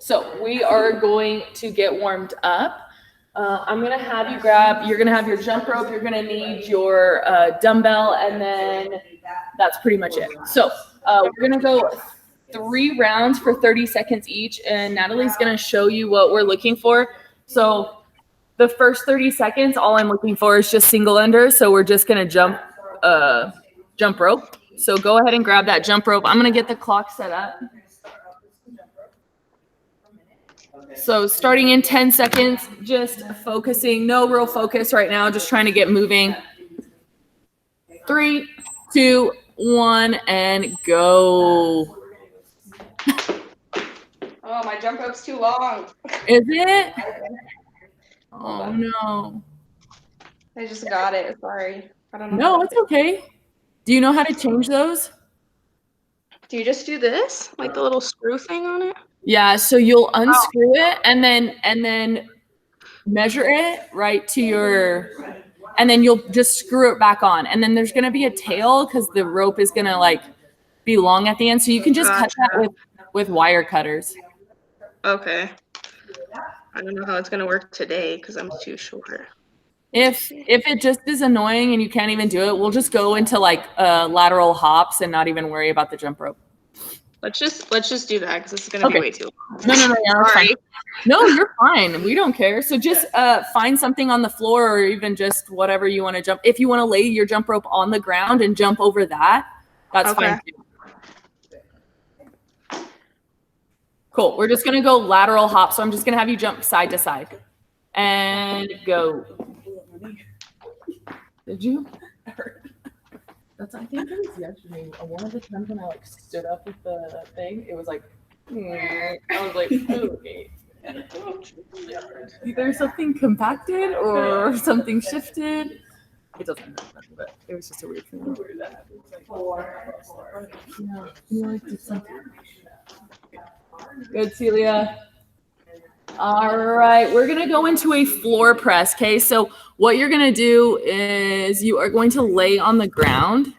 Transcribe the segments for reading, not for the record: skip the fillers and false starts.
So we are going to get warmed up. I'm going to have you're going to have your jump rope, you're going to need your dumbbell, and then that's pretty much it. So we're going to go 3 rounds for 30 seconds each, and Natalie's going to show you what we're looking for. So the first 30 seconds, all I'm looking for is just single unders. So we're just going to jump rope. So go ahead and grab that jump rope. I'm going to get the clock set up. So starting in 10 seconds, just focusing, no real focus right now, just trying to get moving. 3, 2, 1, and go. Oh, my jump rope's too long. Is it? Oh, no. I just got it. Sorry. I don't know. No, it's okay. Do you know how to change those? Do you just do this? Like the little screw thing on it? Yeah, so you'll unscrew it and then measure it right to your, and then you'll just screw it back on. And then there's going to be a tail because the rope is going to like be long at the end. So you can just cut that with wire cutters. Okay. I don't know how it's going to work today because I'm too short. If it just is annoying and you can't even do it, we'll just go into like lateral hops and not even worry about the jump rope. Let's just do that because this is going to be way too long. No, sorry. No, you're fine. We don't care. So just find something on the floor or even just whatever you want to jump. If you want to lay your jump rope on the ground and jump over that, that's fine too. Cool. We're just going to go lateral hop. So I'm just going to have you jump side to side and go. Did you? I think it was yesterday. One of the times when I like stood up with the thing, it was like, I was like, okay. Either something compacted or something shifted. It doesn't matter, but it was just a weird thing. Yeah, you like did something. Good, Celia. All right, we're gonna go into a floor press. Okay, so what you're gonna do is you are going to lay on the ground.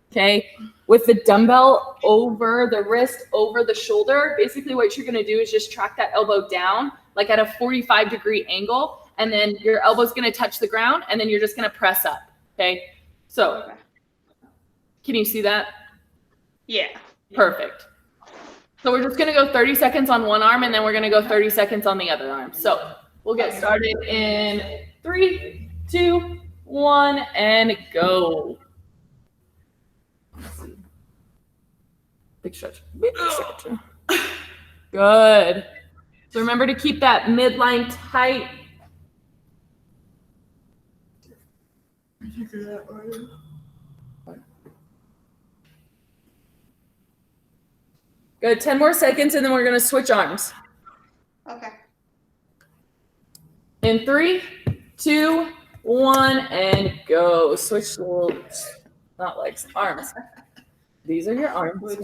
Okay, with the dumbbell over the wrist, over the shoulder. Basically, what you're gonna do is just track that elbow down, like at a 45-degree angle, and then your elbow's gonna touch the ground, and then you're just gonna press up. Okay, so can you see that? Yeah. Perfect. So we're just going to go 30 seconds on one arm, and then we're going to go 30 seconds on the other arm. So we'll get started in 3, 2, 1, and go. Big stretch. Big stretch. Good. So remember to keep that midline tight. Good. 10 more seconds, and then we're going to switch arms. Okay. In 3, 2, 1, and go. Switch, not legs, arms. These are your arms.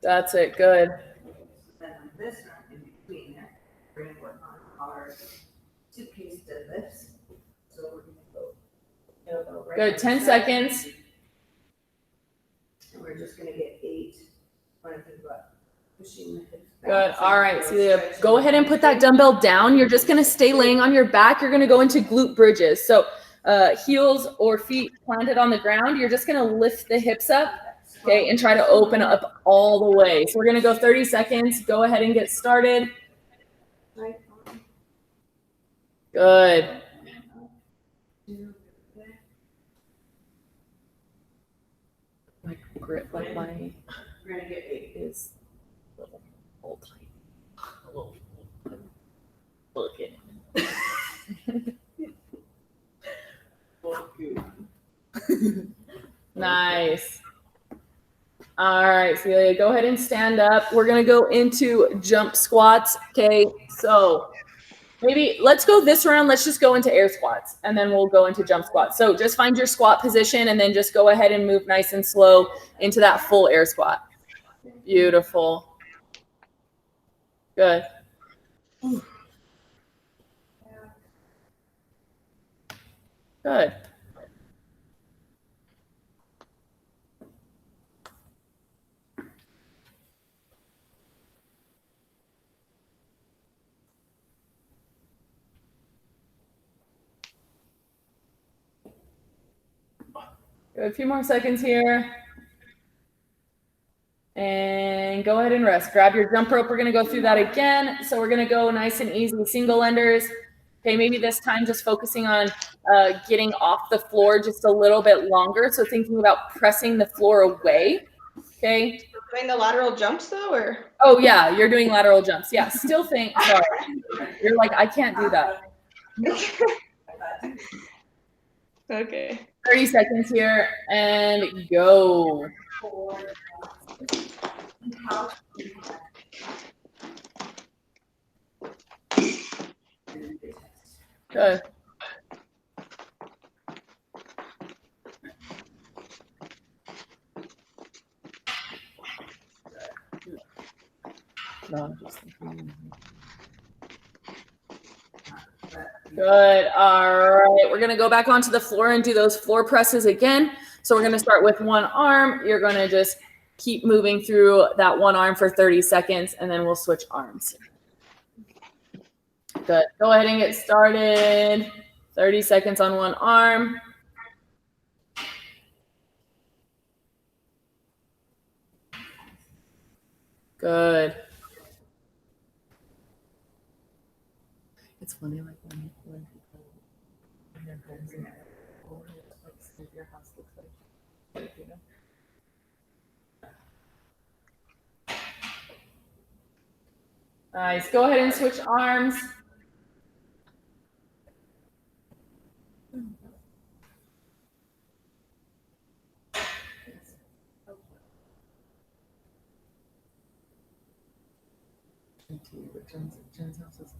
That's it. Good. Good. 10 seconds. And we're just going to get 8 when I think about pushing the hips back. Good. All right, Celia, go ahead and put that dumbbell down. You're just going to stay laying on your back. You're going to go into glute bridges. So heels or feet planted on the ground. You're just going to lift the hips up, okay, and try to open up all the way. So we're going to go 30 seconds. Go ahead and get started. Good. My grip, like my is a little old tight. A little look at it. Nice. All right, Celia, go ahead and stand up. We're going to go into jump squats. Okay, so maybe let's go this round. Let's just go into air squats, and then we'll go into jump squats. So just find your squat position, and then just go ahead and move nice and slow into that full air squat. Beautiful. Good. Good. A few more seconds here. And go ahead and rest. Grab your jump rope. We're going to go through that again. So we're going to go nice and easy, single enders. Okay, maybe this time just focusing on getting off the floor just a little bit longer. So thinking about pressing the floor away. Okay. Doing the lateral jumps though, or? Oh yeah, you're doing lateral jumps. Yeah, still think, sorry. You're like, I can't do that. Okay. 30 seconds here and go. Good. No, I'm just thinking. Good. All right. We're going to go back onto the floor and do those floor presses again. So we're going to start with one arm. You're going to just keep moving through that one arm for 30 seconds, and then we'll switch arms. Good. Go ahead and get started. 30 seconds on one arm. Good. It's funny, like when people in their homes and like your house looks like, you know. Nice. Go ahead and switch arms. Jen's house is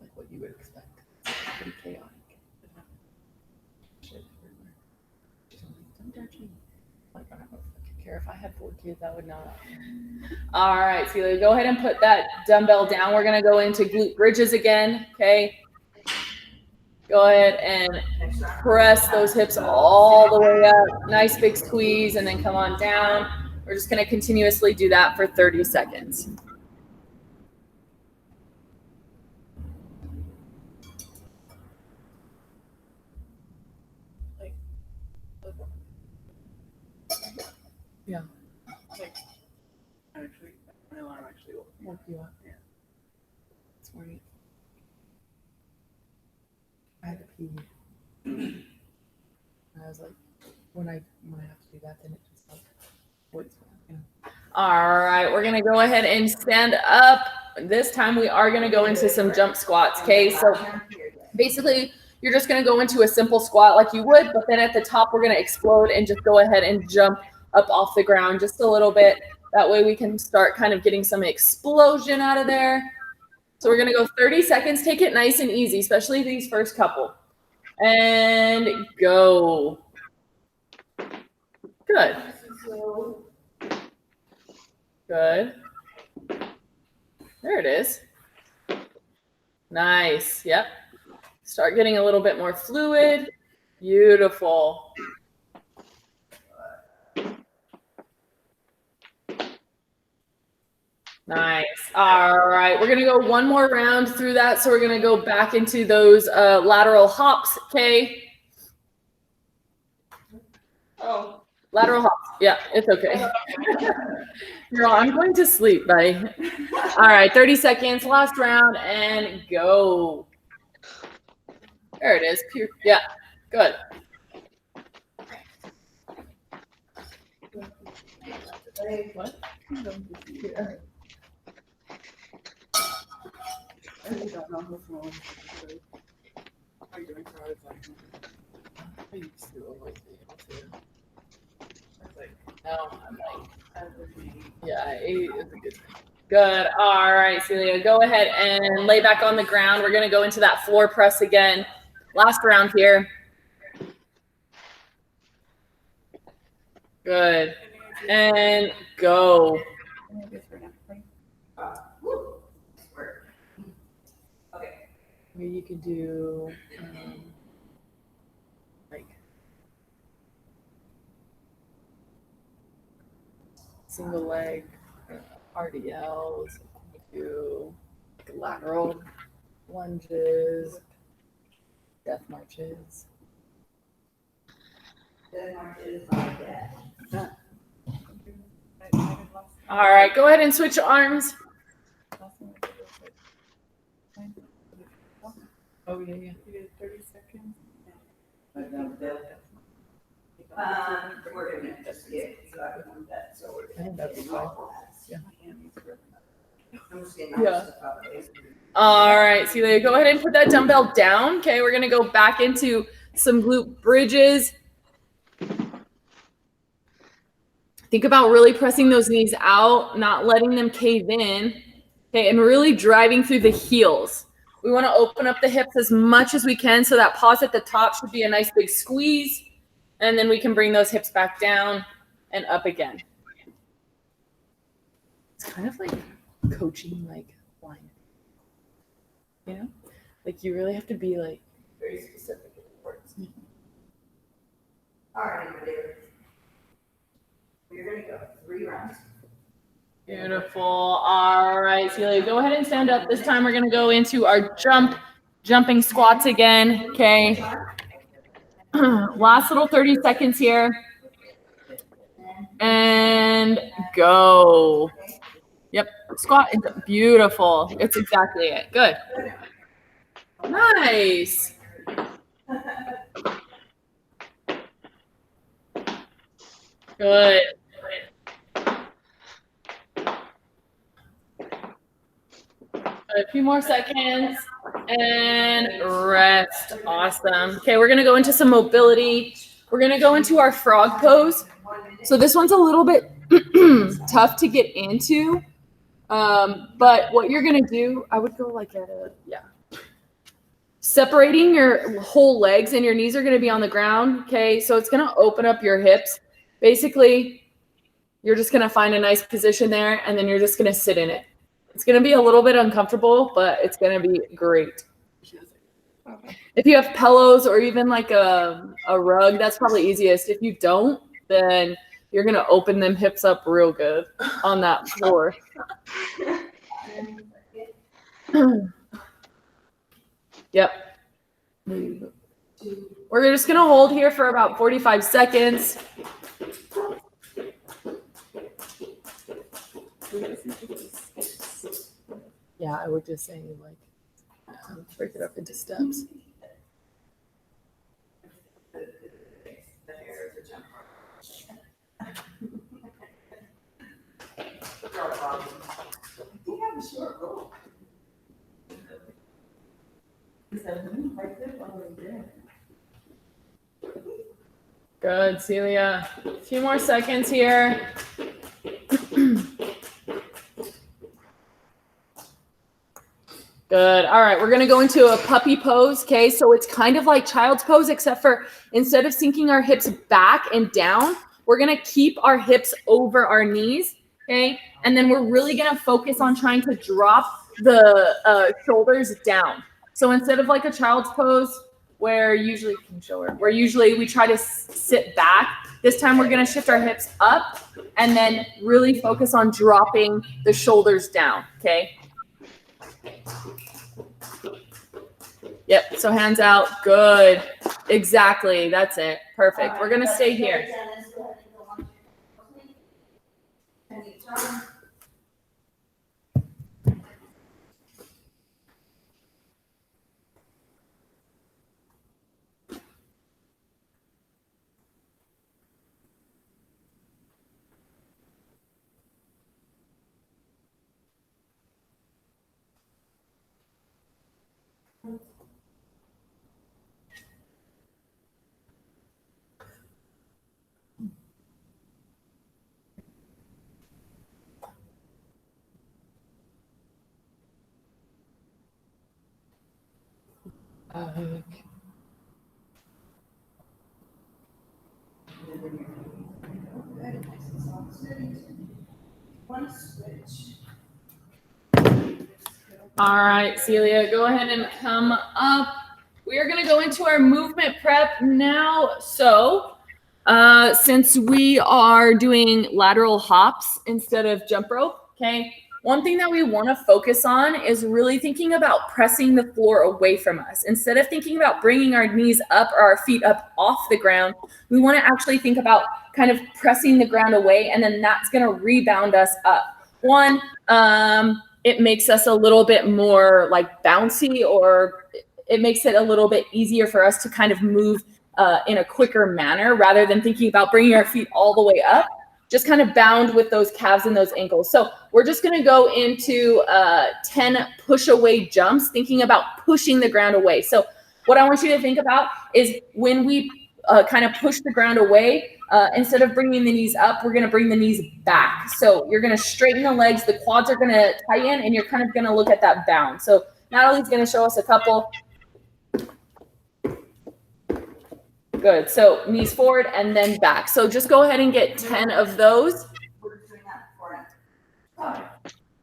like what you would expect. It's pretty chaotic. Shit everywhere. She's like, don't judge me. Like, I don't fucking care. If I had 4 kids, I would not. All right, Celia, go ahead and put that dumbbell down. We're going to go into glute bridges again, okay? Go ahead and press those hips all the way up. Nice big squeeze, and then come on down. We're just going to continuously do that for 30 seconds. Yeah. Like, actually, my alarm actually woke you up. Yeah. This morning. I had to pee. And I was like, when I have to do that, then it just like wakes me up. You know? All right, we're gonna go ahead and stand up. This time we are gonna go into some jump squats. Okay, so basically you're just gonna go into a simple squat like you would, but then at the top we're gonna explode and just go ahead and jump up off the ground just a little bit. That way we can start kind of getting some explosion out of there. So we're gonna go 30 seconds. Take it nice and easy, especially these first couple. And go. Good. Good. There it is. Nice. Yep. Start getting a little bit more fluid. Beautiful. Nice. All right. We're going to go one more round through that. So we're going to go back into those lateral hops. Okay. Oh. Lateral hops. Yeah, it's okay. Girl, I'm going to sleep, buddy. All right. 30 seconds. Last round and go. There it is. Yeah. Good. What? Yeah. I don't know what's wrong. How are you doing? I used to always be able to. I was like, no, I'm like, yeah, it's a good thing. Good. All right, Celia, go ahead and lay back on the ground. We're going to go into that floor press again. Last round here. Good. And go. Okay. Maybe you could do like single leg RDLs, do like lateral lunges, death marches. Denmark is my dad. All right, go ahead and switch arms. Oh, yeah, yeah. You did 30 seconds. We're gonna just get, so I would want that, so we're. I think that'd be fine. Yeah. I'm just getting Yeah. stuff out of it. All right, Celia, go ahead and put that dumbbell down. Okay, we're gonna go back into some glute bridges. Think about really pressing those knees out, not letting them cave in. Okay, and really driving through the heels. We want to open up the hips as much as we can, so that pause at the top should be a nice big squeeze. And then we can bring those hips back down and up again. It's kind of like coaching, like line. You know? Like you really have to be like very specific with the words. All right, my dear. We're gonna go 3 rounds. Beautiful. All right, Celia, go ahead and stand up. This time we're gonna go into our jumping squats again. Okay. Last little 30 seconds here. And go. Yep. Squat. Beautiful. It's exactly it. Good. Nice. Good. A few more seconds and rest. Awesome. Okay, we're gonna go into some mobility. We're gonna go into our frog pose. So this one's a little bit tough to get into. But what you're gonna do, I would go like at a, separating your whole legs, and your knees are gonna be on the ground. Okay, so it's gonna open up your hips. Basically, you're just gonna find a nice position there, and then you're just gonna sit in it. It's going to be a little bit uncomfortable, but it's going to be great. Okay. If you have pillows or even like a rug, that's probably easiest. If you don't, then you're going to open them hips up real good on that floor. Yep. We're just going to hold here for about 45 seconds. Yeah, I would just say like break it up into steps. Good, Celia. A few more seconds here. Good. All right, we're going to go into a puppy pose, okay? So it's kind of like child's pose, except for instead of sinking our hips back and down, we're going to keep our hips over our knees, okay? And then we're really going to focus on trying to drop the shoulders down. So instead of like a child's pose, where usually, we try to sit back, this time we're going to shift our hips up and then really focus on dropping the shoulders down, okay? Yep, so hands out. Good. Exactly. That's it. Perfect. We're going to stay here. All right, Celia, go ahead and come up. We are going to go into our movement prep now. So since we are doing lateral hops instead of jump rope, okay, one thing that we want to focus on is really thinking about pressing the floor away from us. Instead of thinking about bringing our knees up or our feet up off the ground, we want to actually think about kind of pressing the ground away, and then that's going to rebound us up. One, it makes us a little bit more like bouncy, or it makes it a little bit easier for us to kind of move in a quicker manner rather than thinking about bringing our feet all the way up. Just kind of bound with those calves and those ankles. So we're just going to go into 10 push away jumps, thinking about pushing the ground away. So what I want you to think about is when we kind of push the ground away, instead of bringing the knees up, we're going to bring the knees back. So you're going to straighten the legs, the quads are going to tighten, and you're kind of going to look at that bound. So Natalie's going to show us a couple. Good. So knees forward and then back. So just go ahead and get 10 of those. We're just doing that before now.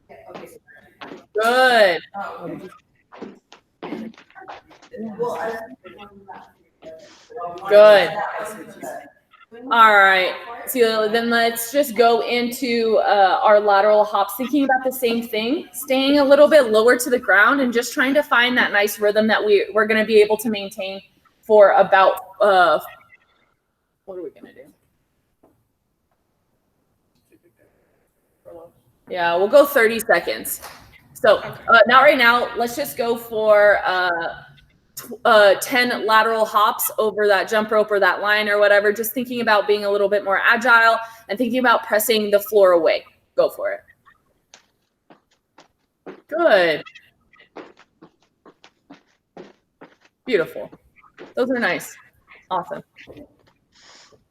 Yeah, okay, so- Good. Well, Good. All right. So then let's just go into our lateral hops, thinking about the same thing, staying a little bit lower to the ground and just trying to find that nice rhythm that we're going to be able to maintain for about, what are we going to do? Yeah, we'll go 30 seconds. So not right now. Let's just go for 10 lateral hops over that jump rope or that line or whatever, just thinking about being a little bit more agile and thinking about pressing the floor away. Go for it. Good. Beautiful. Those are nice. Awesome.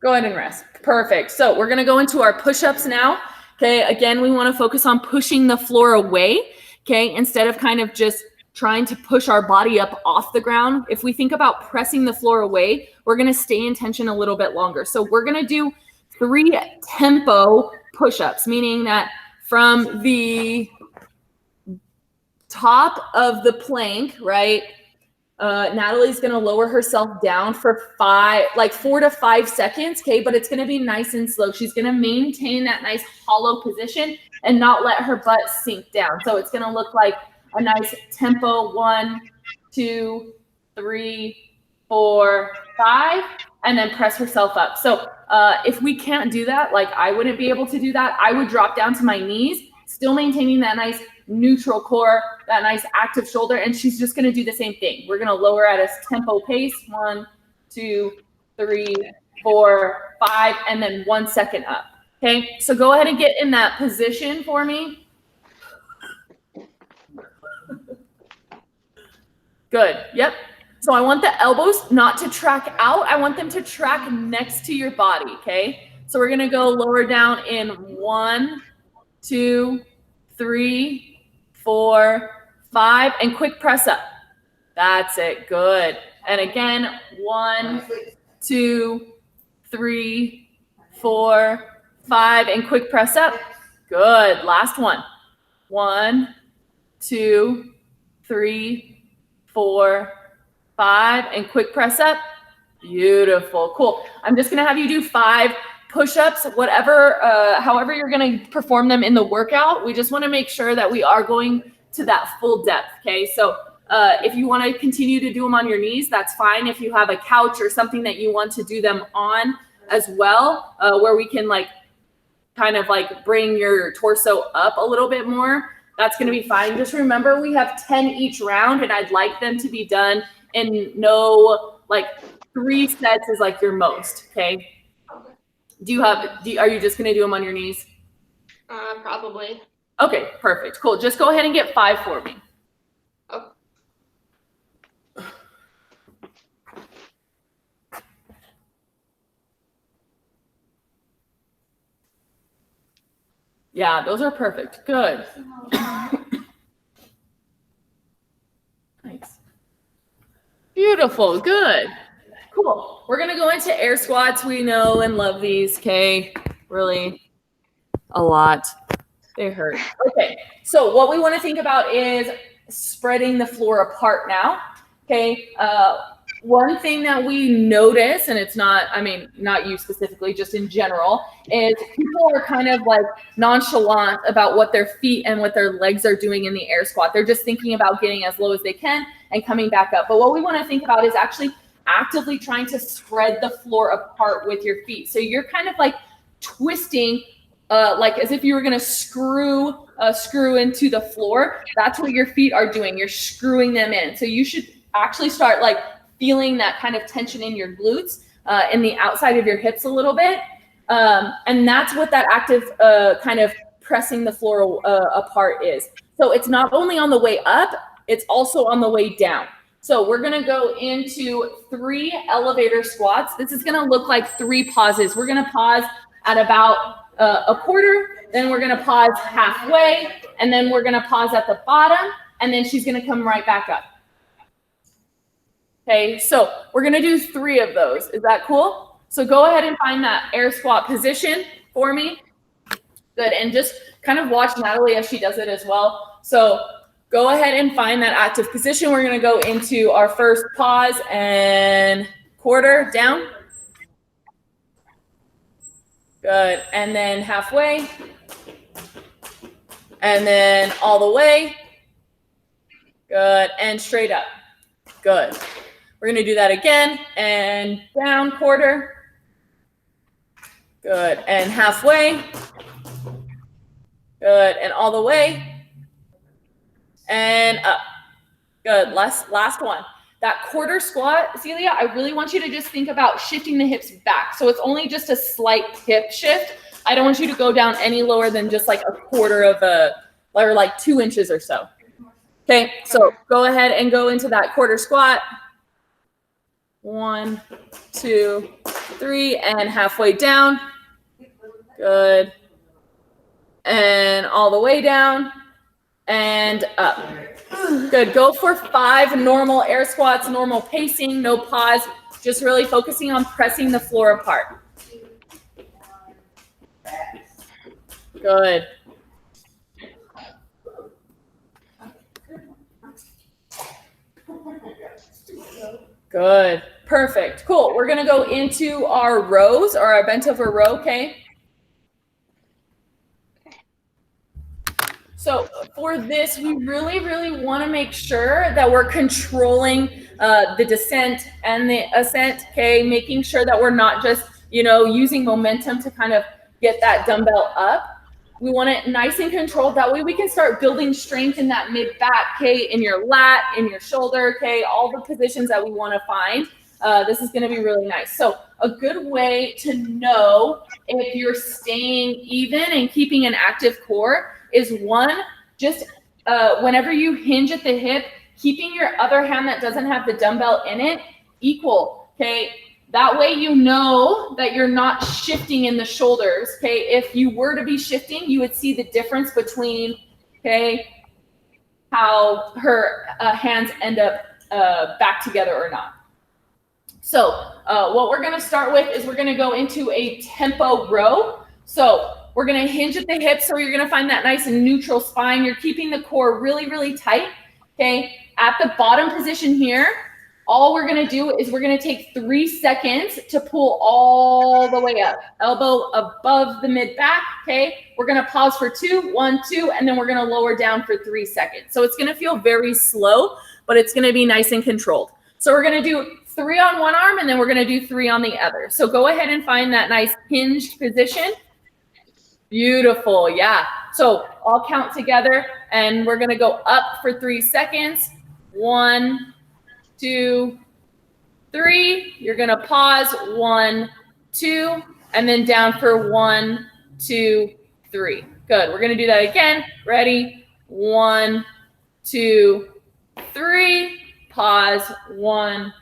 Go ahead and rest. Perfect. So we're going to go into our push-ups now. Okay. Again, we want to focus on pushing the floor away. Okay. Instead of kind of just trying to push our body up off the ground. If we think about pressing the floor away, we're going to stay in tension a little bit longer. So we're going to do 3 tempo push-ups, meaning that from the top of the plank, right? Natalie's going to lower herself down for 4 to 5 seconds. Okay. But it's going to be nice and slow. She's going to maintain that nice hollow position and not let her butt sink down. So it's going to look like a nice tempo 1, 2, 3, 4, 5, and then press herself up. So if we can't do that, like I wouldn't be able to do that, I would drop down to my knees, still maintaining that nice neutral core, that nice active shoulder, and she's just going to do the same thing. We're going to lower at a tempo pace, 1, 2, 3, 4, 5, and then 1 second up. Okay, so go ahead and get in that position for me. Good. Yep. So I want the elbows not to track out. I want them to track next to your body. Okay. So we're going to go lower down in 1, 2, 3, 4, 5, and quick press up. That's it. Good. And again, 1, 2, 3, 4, 5, and quick press up. Good. Last one. 1, 2, 3, 4, 5, and quick press up. Beautiful. Cool. I'm just going to have you do 5 push-ups, whatever, however you're going to perform them in the workout. We just want to make sure that we are going to that full depth. Okay. So if you want to continue to do them on your knees, that's fine. If you have a couch or something that you want to do them on as well, where we can like kind of like bring your torso up a little bit more, that's going to be fine. Just remember we have 10 each round, and I'd like them to be done in no, like 3 sets is like your most. Okay. Are you just going to do them on your knees? Probably. Okay, perfect. Cool. Just go ahead and get 5 for me. Oh. Yeah, those are perfect. Good. Nice. Beautiful. Good. Cool. We're going to go into air squats. We know and love these, okay? Really a lot. They hurt. Okay. So what we want to think about is spreading the floor apart now. Okay. one thing that we notice, and it's not, I mean, not you specifically, just in general, is people are kind of like nonchalant about what their feet and what their legs are doing in the air squat. They're just thinking about getting as low as they can and coming back up. But what we want to think about is actually actively trying to spread the floor apart with your feet. So you're kind of like twisting, like as if you were going to screw into the floor. That's what your feet are doing. You're screwing them in. So you should actually start like feeling that kind of tension in your glutes, in the outside of your hips a little bit. And that's what that active kind of pressing the floor apart is. So it's not only on the way up, it's also on the way down. So we're gonna go into 3 elevator squats. This is gonna look like 3 pauses. We're gonna pause at about a quarter, then we're gonna pause halfway, and then we're gonna pause at the bottom, and then she's gonna come right back up. Okay, so we're gonna do 3 of those. Is that cool? So go ahead and find that air squat position for me. Good, and just kind of watch Natalie as she does it as well. So go ahead and find that active position. We're gonna go into our first pause and quarter down. Good, and then halfway. And then all the way. Good, and straight up. Good. We're gonna do that again, and down quarter. Good, and halfway. Good, and all the way. And up. Good, last one. That quarter squat, Celia, I really want you to just think about shifting the hips back. So it's only just a slight hip shift. I don't want you to go down any lower than just like a quarter of or like 2 inches or so. Okay, so go ahead and go into that quarter squat. 1, 2, 3, and halfway down. Good. And all the way down and up. Good. Go for 5 normal air squats, normal pacing, no pause, just really focusing on pressing the floor apart. Good. Good. Perfect. Cool. We're going to go into our rows or our bent over row, okay? So for this, we really, really want to make sure that we're controlling the descent and the ascent, okay? Making sure that we're not just, using momentum to kind of get that dumbbell up. We want it nice and controlled. That way we can start building strength in that mid back, okay? In your lat, in your shoulder, okay? All the positions that we want to find. This is going to be really nice. So a good way to know if you're staying even and keeping an active core is one, just whenever you hinge at the hip, keeping your other hand that doesn't have the dumbbell in it equal, okay? That way you know that you're not shifting in the shoulders, okay? If you were to be shifting, you would see the difference between, okay, how her hands end up back together or not. So what we're gonna start with is we're gonna go into a tempo row. So we're gonna hinge at the hips, so you're gonna find that nice and neutral spine. You're keeping the core really, really tight, okay? At the bottom position here, all we're gonna do is we're gonna take 3 seconds to pull all the way up. Elbow above the mid back, okay? We're gonna pause for 2, 1, 2, and then we're gonna lower down for 3 seconds. So it's gonna feel very slow, but it's gonna be nice and controlled. So we're gonna do 3 on one arm, and then we're gonna do 3 on the other. So go ahead and find that nice hinged position. Beautiful, yeah. So I'll count together, and we're gonna go up for 3 seconds. 1, 2, 3. You're gonna pause. 1, 2, and then down for 1, 2, 3. Good. We're gonna do that again. Ready? 1, 2, 3. Pause. 1,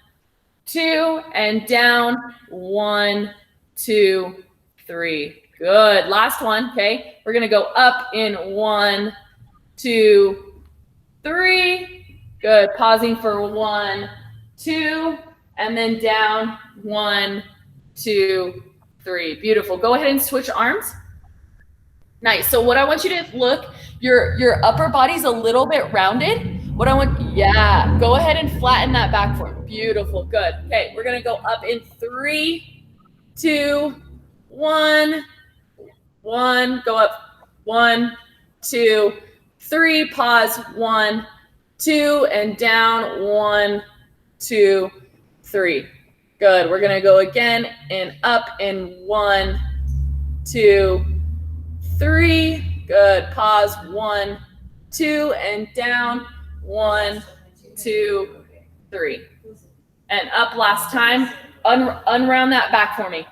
2, and down. 1, 2, 3. Good. Last one. Okay. We're gonna go up in 1, 2, 3. Good. Pausing for 1, 2, and then down. 1, 2, 3. Beautiful. Go ahead and switch arms. Nice. So what I want you to look, your upper body's a little bit rounded. What I want, yeah, go ahead and flatten that back for me. Beautiful, good. Okay, we're gonna go up in 3, 2, 1. 1, go up, 1, 2, 3, pause, 1, 2, and down, 1, 2, 3. Good. We're gonna go again and up in 1, 2, 3. Good. Pause, 1, 2, and down, 1, 2, 3. And up last time. Unround that back for me.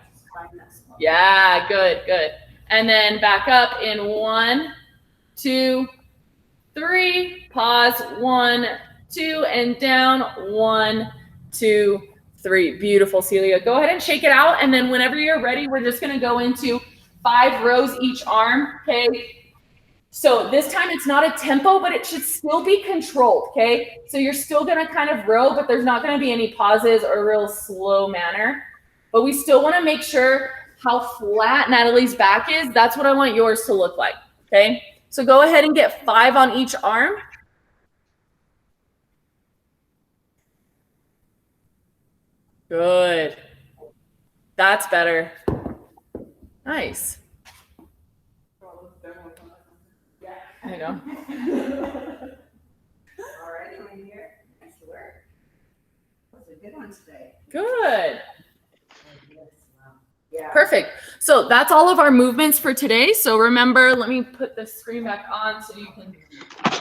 Yeah, good, good. And then back up in 1, 2, 3. Pause, 1, 2, and down, 1, 2, 3. Beautiful, Celia. Go ahead and shake it out. And then whenever you're ready, we're just gonna go into 5 rows each arm, okay? So this time it's not a tempo, but it should still be controlled, okay? So you're still gonna kind of row, but there's not gonna be any pauses or a real slow manner. But we still wanna make sure how flat Natalie's back is. That's what I want yours to look like, okay? So go ahead and get 5 on each arm. Good. That's better. Nice. I know. All right, I'm in here. Nice work. That was a good one today. Good. Yeah. Perfect. So that's all of our movements for today. So remember, let me put the screen back on so you can see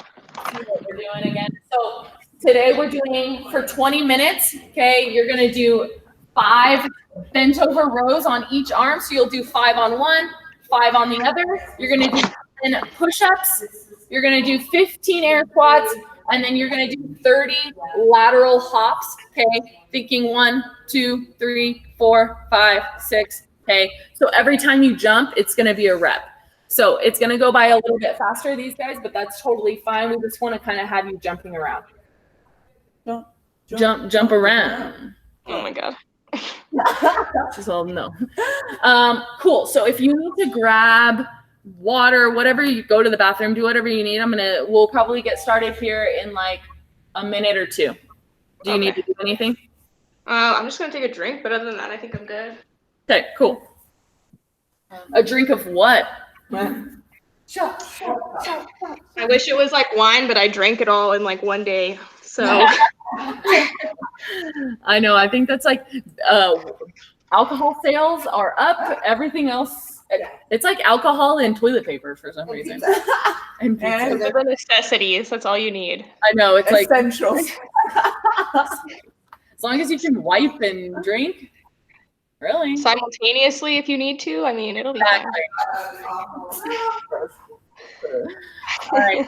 what we're doing again. So today we're doing for 20 minutes. Okay, you're going to do 5 bent over rows on each arm. So you'll do 5 on one, 5 on the other. You're going to do 10 push-ups. You're going to do 15 air squats. And then you're going to do 30 lateral hops. Okay, thinking 1, 2, 3, 4, 5, 6. Okay, so every time you jump, it's going to be a rep. So it's going to go by a little bit faster, these guys, but that's totally fine. We just want to kind of have you jumping around. Jump around. Oh my God. She's all no. Cool. So if you need to grab water, whatever, you go to the bathroom, do whatever you need. We'll probably get started here in like a minute or 2. Do you need to do anything? I'm just gonna take a drink, but other than that, I think I'm good. Okay, cool. A drink of what? Shut. I wish it was like wine, but I drank it all in like one day. So I know. I think that's like alcohol sales are up. Everything else, it's like alcohol and toilet paper for some reason. And pizza. And those are necessities. That's all you need. I know. It's like essentials. as long as you can wipe and drink, really. Simultaneously, if you need to. I mean, it'll be fine. All right,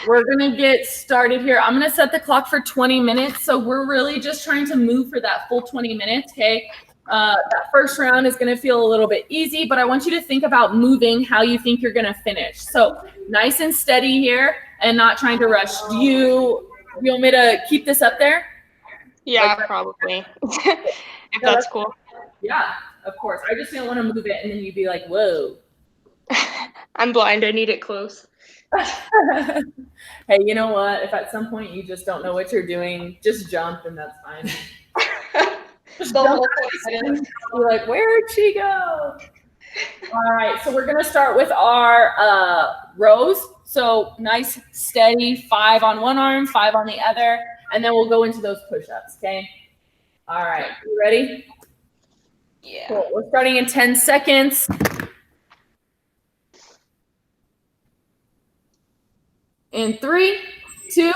we're gonna get started here. I'm gonna set the clock for 20 minutes. So we're really just trying to move for that full 20 minutes, okay? That first round is gonna feel a little bit easy, but I want you to think about moving how you think you're gonna finish. So nice and steady here and not trying to rush. Do you want me to keep this up there? Yeah, probably. If that's cool. Yeah, of course. I just didn't want to move it and then you'd be like, whoa. I'm blind. I need it close. Hey, you know what? If at some point you just don't know what you're doing, just jump and that's fine. Just jump. Be like, where'd she go? All right, so we're gonna start with our rows. So nice, steady, 5 on one arm, 5 on the other, and then we'll go into those push-ups. Okay. All right, you ready? Yeah. Cool. We're starting in 10 seconds. In 3, 2,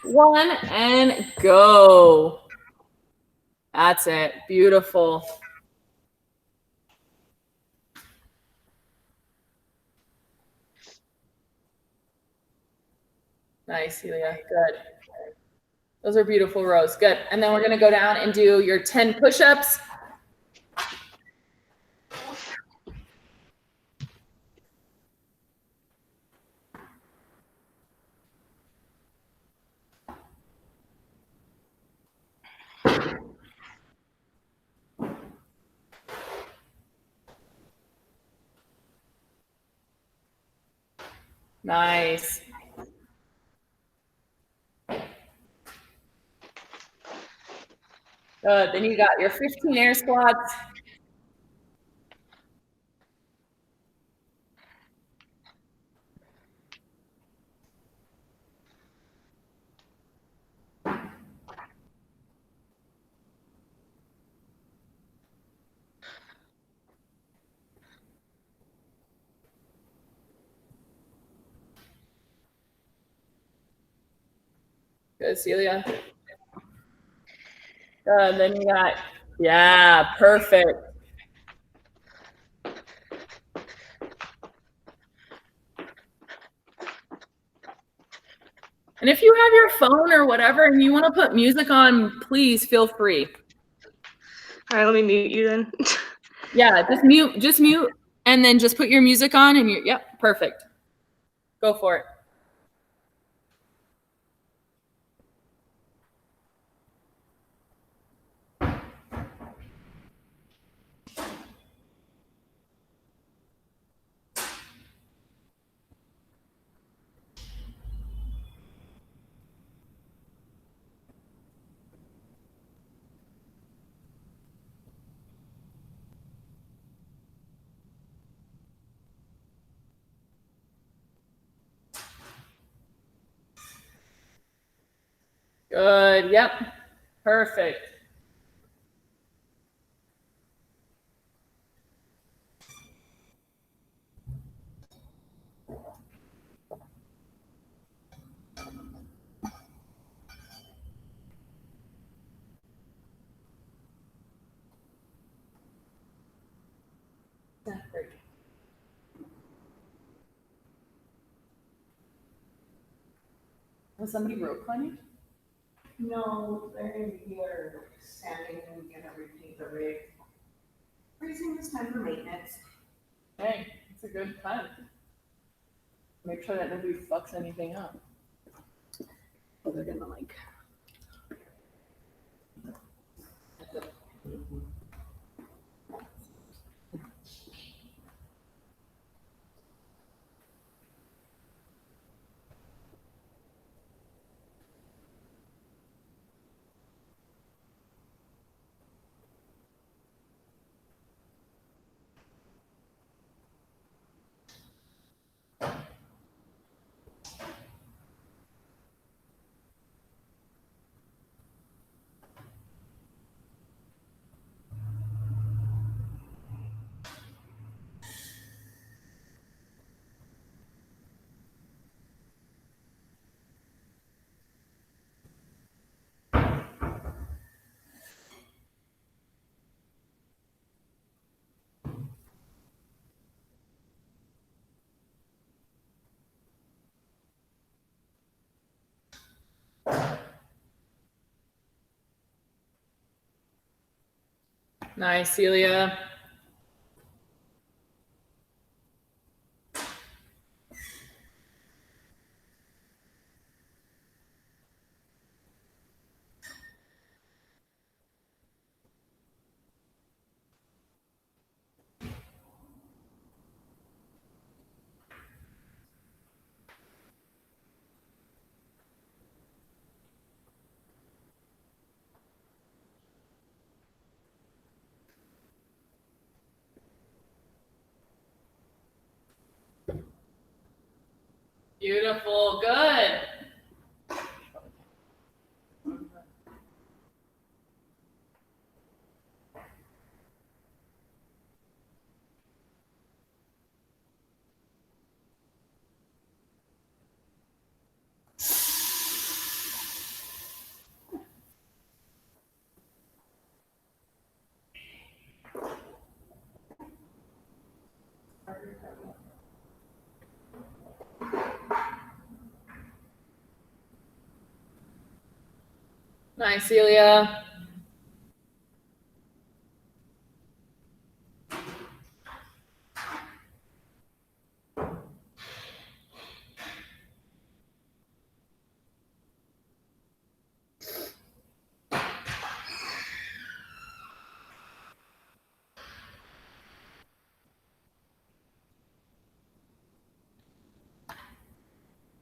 1, and go. That's it. Beautiful. Nice, Celia. Good. Those are beautiful rows. Good. And then we're going to go down and do your 10 push-ups. Nice. Good. Then you got your 15 air squats. Good, Celia. Good. Then you got, yeah, perfect. And if you have your phone or whatever and you want to put music on, please feel free. All right, let me mute you then. Yeah, just mute, and then just put your music on and yep, perfect. Go for it. Good, yep, perfect. Great. Was somebody rope climbing? No, they're gonna be here standing and gonna repeat the rig. Freezing this time for maintenance. Hey, it's a good plan. Make sure that nobody fucks anything up. Oh, they're gonna like. Nice, Celia. Beautiful, good. Nice, Celia.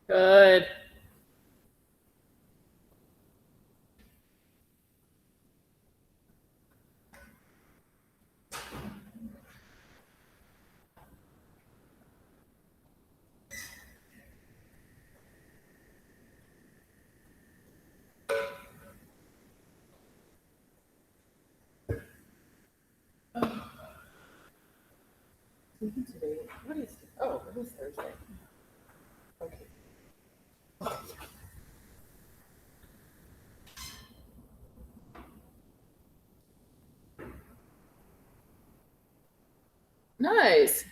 Good. Today, what is, oh, it is Thursday. Okay. Nice.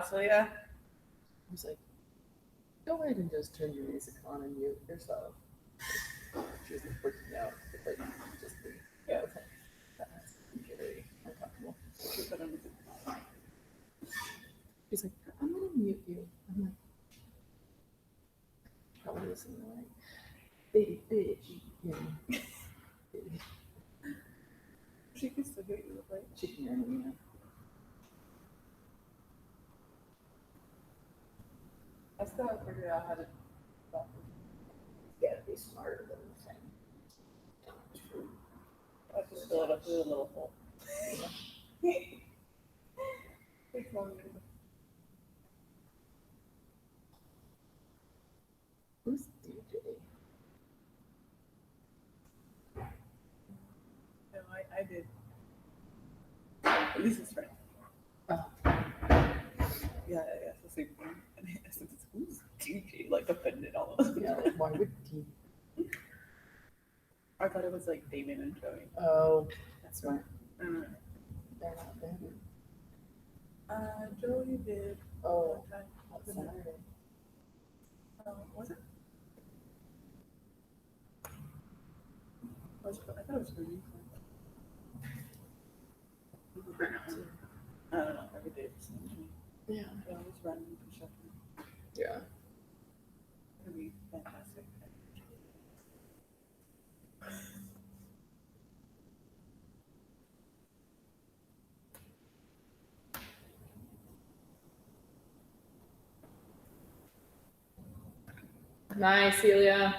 Celia. I was like, go ahead and just turn your music on and mute yourself. She was like freaking out. Like, just be, yeah, I was like, that has to be very uncomfortable. She's like, I'm gonna mute you. I'm like, probably listening to like, baby bitch. Yeah. Baby. She can still hear you, right? She can hear me now. I still haven't figured out how to. You gotta be smarter than the thing. I just fill it up with a little hole. Who's DJ? No, I did. At least it's right. Oh. Yeah, it's the same thing. And I said, who's DJ? Like offended all of us. Yeah, like, why would he? I thought it was like Damon and Joey. Oh, that's smart. I don't know. They're not there. Joey did. Oh, one time. that's Saturday. Was it? I thought it was for you. I don't know. Every day it's the same to me. Yeah. They always run and push up. Yeah. It'd be fantastic. Nice, Celia.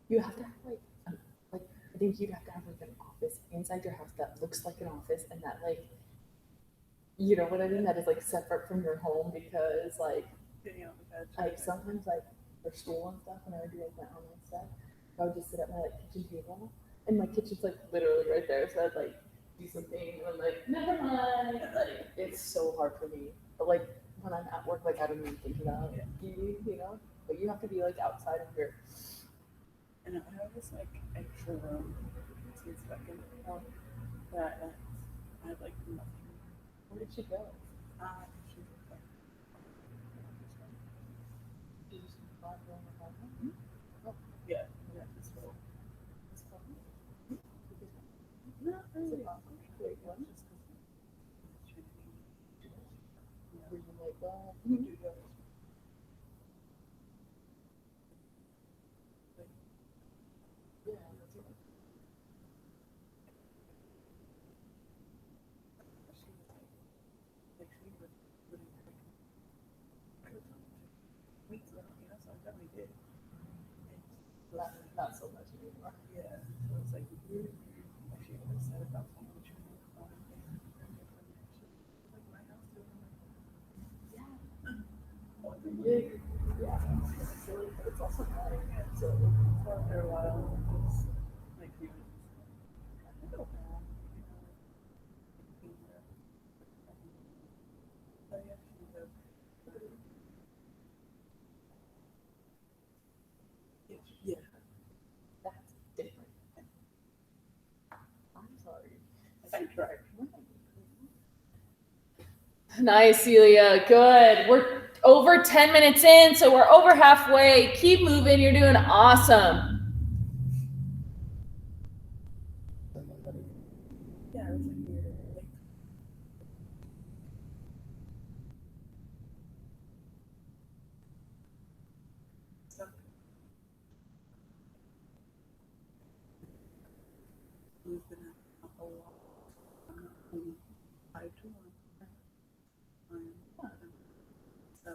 You have to have like I think you'd have to have like an office inside your house that looks like an office and that like, you know what I mean? That is like separate from your home because like sometimes like for school and stuff when I would do like my online stuff, I would just sit at my like kitchen table and my kitchen's like literally right there. So I'd like do something and I'm like, never mind. Like it's so hard for me. But like when I'm at work, like I don't even think about you know? But you have to be like outside of your And I have this like extra room. See, it's fucking that I have like nothing. where did she go? She's like, She just bought her own apartment? yeah, this whole. It's fun. Not Is really. it fun? Wait, what? Just because yeah. Were you like, well, You do yours. yeah. She was like she would weeks ago, you know, so I definitely did. Not so much anymore. Yeah, so it's like weird. She was upset about something which was like my house too. Yeah. It's silly, but it's also fun. So, So after a while, just like you know, I don't know, so yeah, she's a yeah. that's different. I'm sorry. I tried. Nice, Celia. Good. We're over 10 minutes in, so we're over halfway. Keep moving. You're doing awesome. Yeah, it was like weird. Like, stuff. We've been at a whole lot. I'm not only 5 to 1. So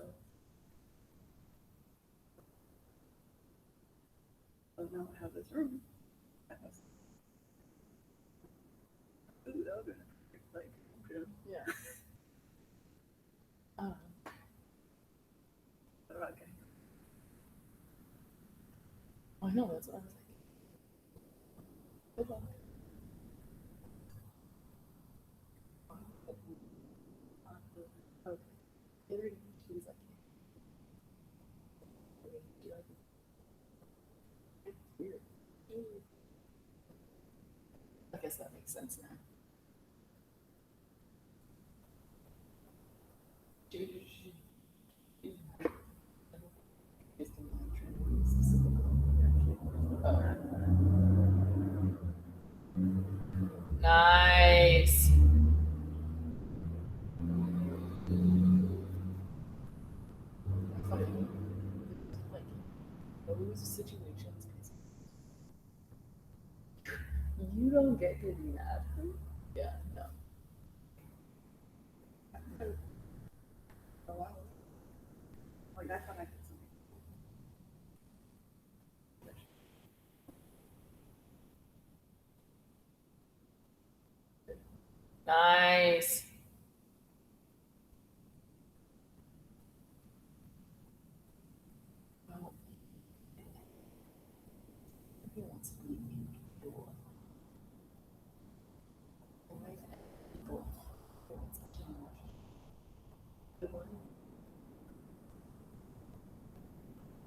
now I have this room. I have ooh, that would be like gym. Yeah. Um, What about getting I know, that's what I was like. Good luck. Okay. Either she was like, it's weird. I guess that makes sense now. Nice. Like those situations, you don't get to do that. Yeah, no. oh wow. Like I thought I did something. Nice. Well, he wants to be cool.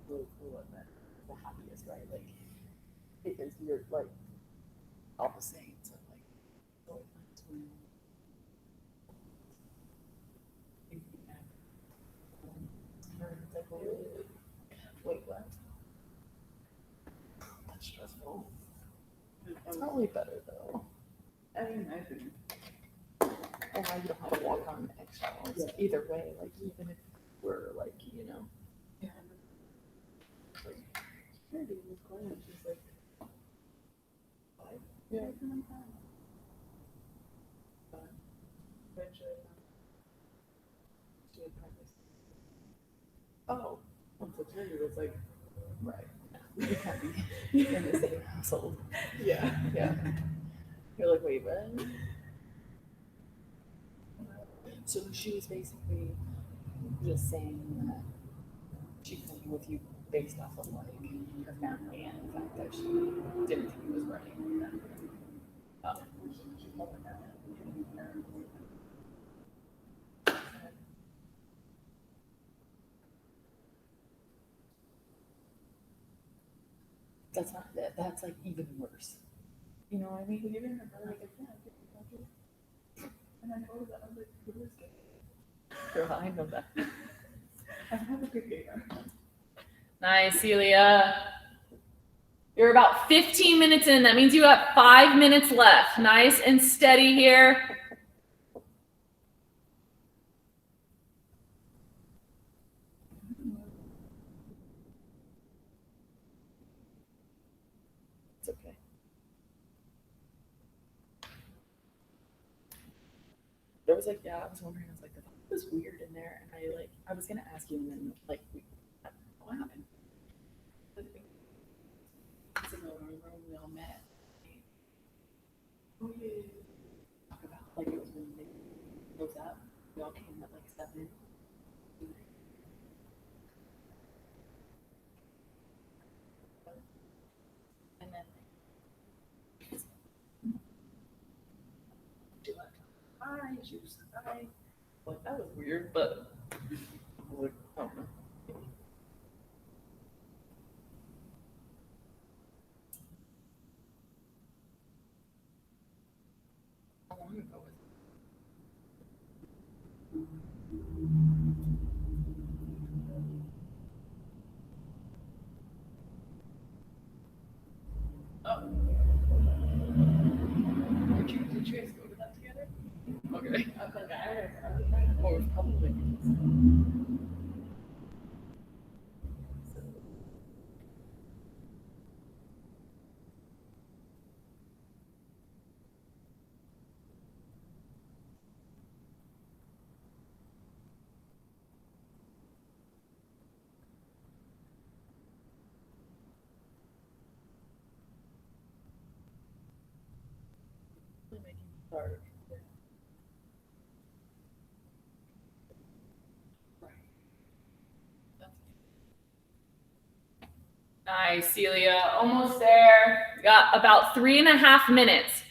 Really cool and the happiest, right? Like because you're like opposite, so like always nice when it's like wait, what? That's stressful. It's probably better though. I mean, I think And now you don't have to walk on eggshells. Yeah. Either way, like even if we're like, you know. yeah. Like, Kennedy was going and she's like, what? Yeah. But eventually, she had practiced. Oh, And so Kennedy was like, right. You can't be in the same household. yeah. Yeah. You're like, wait, what? So she was basically just saying that she couldn't be with you based off of like her family and the fact that she didn't think he was ready. Oh. That's not that. That's like even worse. You know what I mean? Even her brother was like, yeah, I get you. And I told her that I was like, who is it? Girl, I know that. I have a good day. Nice, Celia. You're about 15 minutes in. That means you got 5 minutes left. Nice and steady here. It's okay. There was like, yeah, I was wondering, I was like, that was weird in there. And I was going to ask you, and then, like, what happened? It's in the room we all met. Oh, yeah. Talk about, like, it was when they closed up. We all came at like 7. And then she left. Hi, she was hi. Like that was weird, but I was like, I don't know. How long ago was it? Oh. Did you guys go to that together? Okay. I was like, I Or it was probably Sorry. Nice, Celia. Almost there. We got about 3.5 minutes.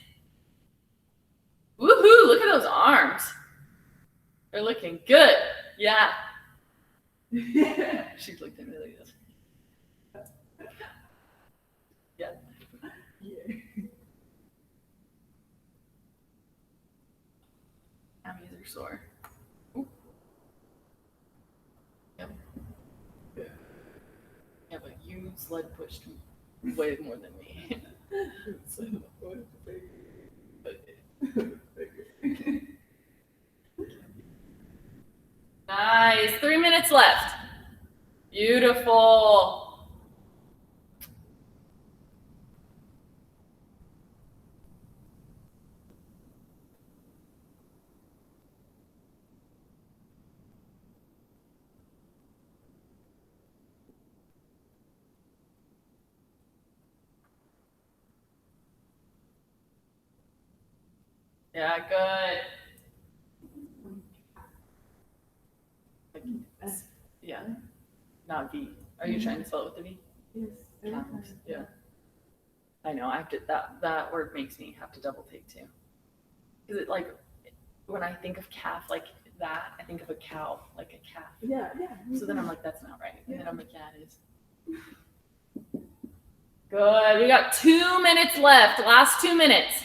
Woohoo! Look at those arms. They're looking good. Yeah. She looked at me like this. Yeah. Hammies are sore. Ooh. Yep. Yeah, but you sled pushed way more than me. So, what is the big? Nice. 3 minutes left. Beautiful. Yeah, good. Yeah. Not V. Are you trying to spell it with a V? Yes. Counts. Yeah. I know. I have to. That word makes me have to double take too. Is it like when I think of calf like that? I think of a cow like a calf. Yeah. So then I'm like, that's not right. And then I'm like, yeah, it is. Good. We got 2 minutes left. Last 2 minutes.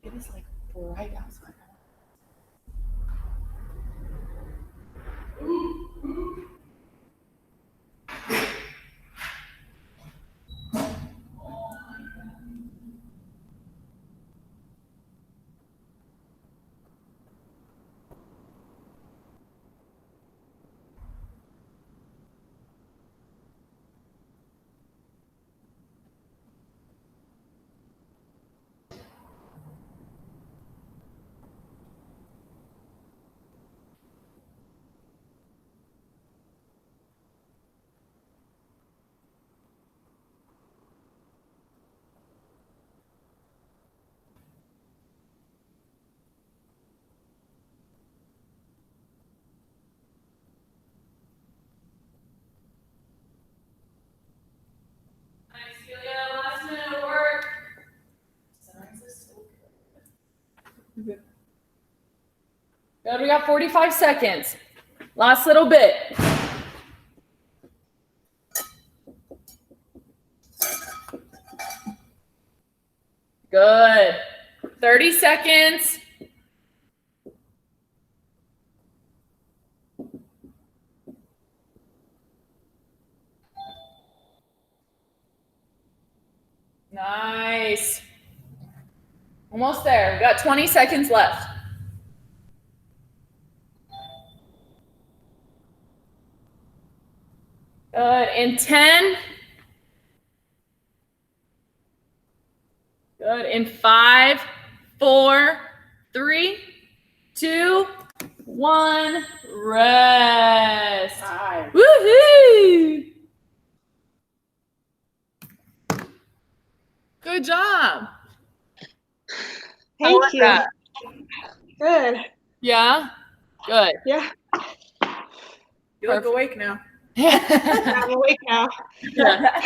It is like bright outside. Nice, Celia. Last minute of work. Sunrise is so good. Good. We got 45 seconds. Last little bit. Good. 30 seconds. Nice. Almost there. We got 20 seconds left. Good. In 10. Good. In 5, 4, 3, 2, 1. Rest. Hi. Woohoo! Good job. How Thank was you. that? Good. Yeah? Good. Yeah. You look awake now. I'm awake now. Yeah.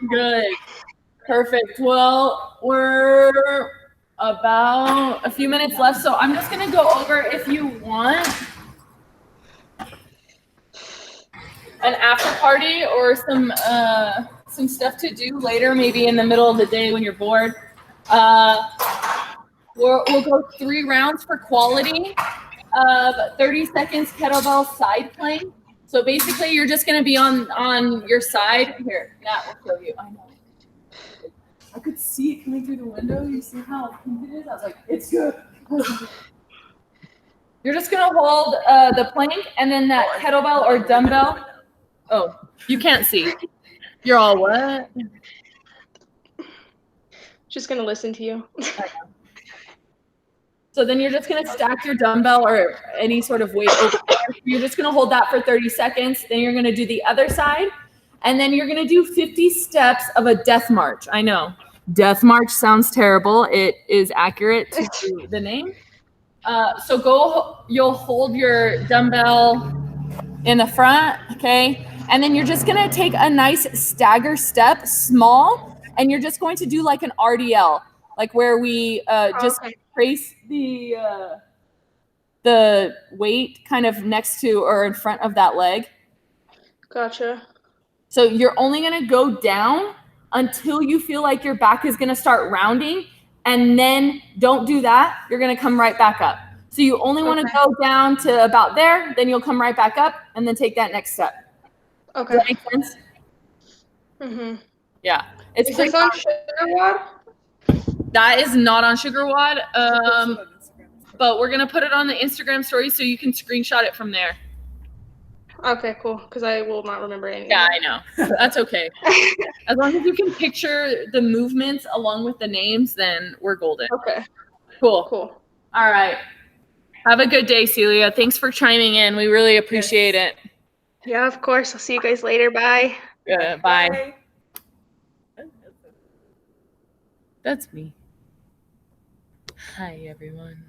Good. Perfect. Well, we're about a few minutes left, so I'm just gonna go over, if you want, an after party or some stuff to do later, maybe in the middle of the day when you're bored. We'll go 3 rounds for quality of 30 seconds kettlebell side plank. So basically, you're just gonna be on your side. Here, Nat will show you. I know. I could see it coming through the window. You see how pink it is? I was like, it's good. You're just gonna hold the plank and then that kettlebell or dumbbell. Oh, you can't see. You're all what? Just gonna listen to you. So then you're just gonna stack your dumbbell or any sort of weight over there. You're just gonna hold that for 30 seconds. Then you're gonna do the other side. And then you're gonna do 50 steps of a death march. I know, death march sounds terrible. It is accurate to the name. So you'll hold your dumbbell in the front, okay? And then you're just gonna take a nice stagger step, small, and you're just going to do like an RDL, like where we just trace the weight kind of next to or in front of that leg. Gotcha. So you're only gonna go down until you feel like your back is gonna start rounding, and then don't do that. You're gonna come right back up. So you only wanna go down to about there, then you'll come right back up and then take that next step. Okay. Does that make sense? Mm-hmm. Yeah. It's Is pretty this on Sugar Wad? That is not on Sugar Wad, Post it on Instagram. but we're gonna put it on the Instagram story so you can screenshot it from there. Okay, cool. Because I will not remember anything. Yeah, I know. That's okay. As long as you can picture the movements along with the names, then we're golden. Okay. Cool. Cool. All right. Have a good day, Celia. Thanks for chiming in. We really appreciate it. Yeah, of course. I'll see you guys later. Bye. Bye. That's me. Hi, everyone.